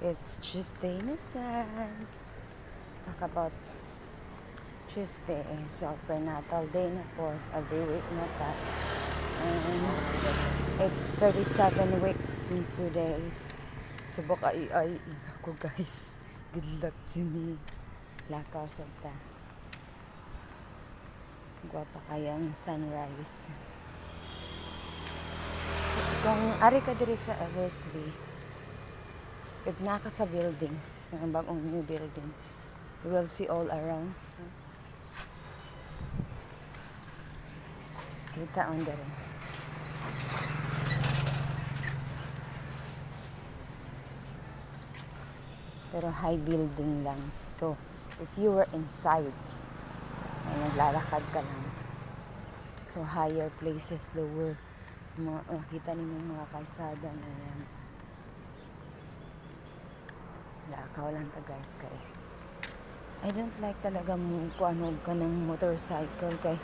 It's Tuesday na sad. Talk about Tuesday. So, prenatal day na po. Every week na ta. And it's 37 weeks in 2 days. So, baka ay ako guys. Good luck to me. Lakaw sa ta. Guwapa kayang sunrise. Kung ari ka diri sa Eversley, if naka sa building, ang bagong new building, you will see all around. Kita on there. Pero high building lang. So, if you were inside, ay naglalakad ka lang. So, higher places, lower. Makita ninyo mga kalsada na yan. Lakaw lang ta guys kay I don't like talaga kung ano ka ng motorcycle kay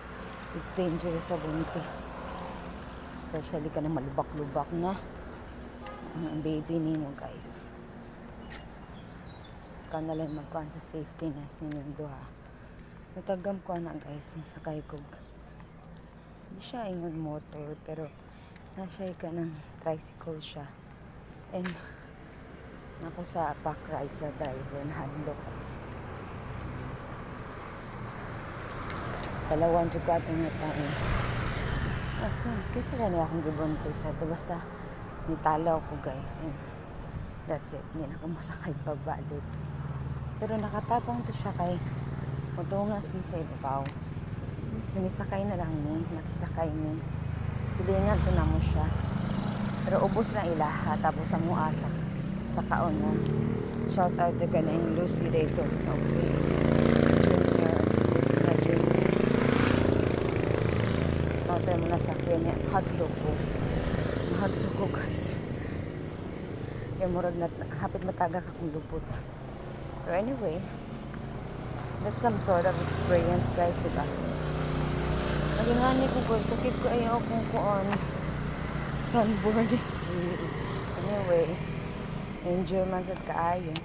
it's dangerous sa buntis, especially ka na malubak-lubak na ang baby ninyo guys. Ka na lang magkuhan sa safety nest ninyong duha. Natagam ko na guys ni sakay ko, hindi siya ingon motor pero nasya ka ng tricycle siya, and ako sa back ride sa driver na handlo. Dalawang juga ating natay. Kasi gani akong gibuntis sa ito. Basta nitalaw ko guys. And that's it. Hindi na ako masakay pagbalik. Pero nakatapong to siya kay mutungas mo sa ibabaw. So nisakay na lang ni. Nakisakay ni. Silingan to na mo siya. Pero ubos na ilaha. Tapos ang muasa sa kaon mo. Shout out to ka na yung Lucy dito. Si Junior. Lucy Junior. Natin mo na sa kanya. Hotdog ko. Hotdog ko guys. Yung murag na hapit mataga ka kung lupot. So anyway. That's some sort of experience guys, diba? Nagingani ko guys. Sakit ko ayaw kung kuon. Sunboard is real. Anyway. Enjoy man sa kaayo.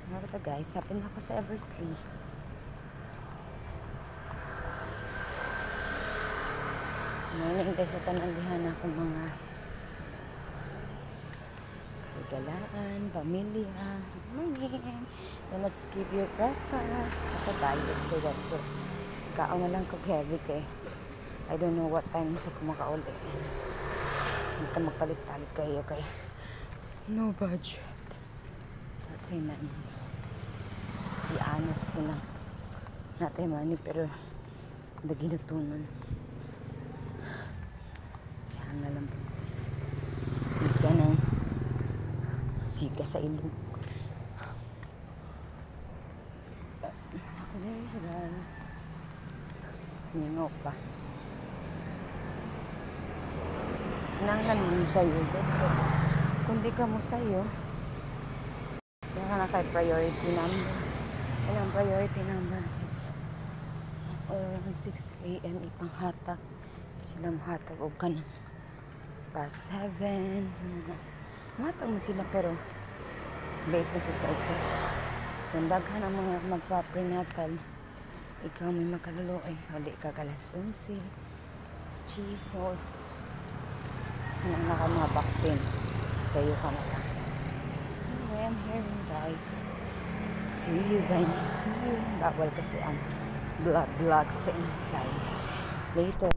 Ano ba guys? Hapin ako sa Eversley. Ngayon guys, sa tanalihan ako mga regalaan, pamilya, morning. Then let's give your breakfast. Ako diet ko guys. Kaon na lang ko heavy kay I don't know what time sa kumakauli. Hindi ka magpalit-palit kayo kay no budget. That's a man. Be honest na lang. Natin money pero hindi ginutunan. Kaya nga lang please. Siga na. Siga sa ilong. There is guys. Ningo pa. Nanglan mo sa'yo. Kung di ka mo sa'yo, yung ka na kay priority number. And ang priority number is around 6 a.m. ipanghatag. Sila mahatag o ka na past 7. Mahatag mo sila pero late na sila ito. Kung daghan ang mga magpa-prenatal, ikaw may makaluloy. Hali ka kalas 11. Cheese, so anong naka mga back pain. Sa'yo ka na lang. Anyway, I'm here guys. See you guys. See you. Bawal kasi ang vlog sa inside. Later.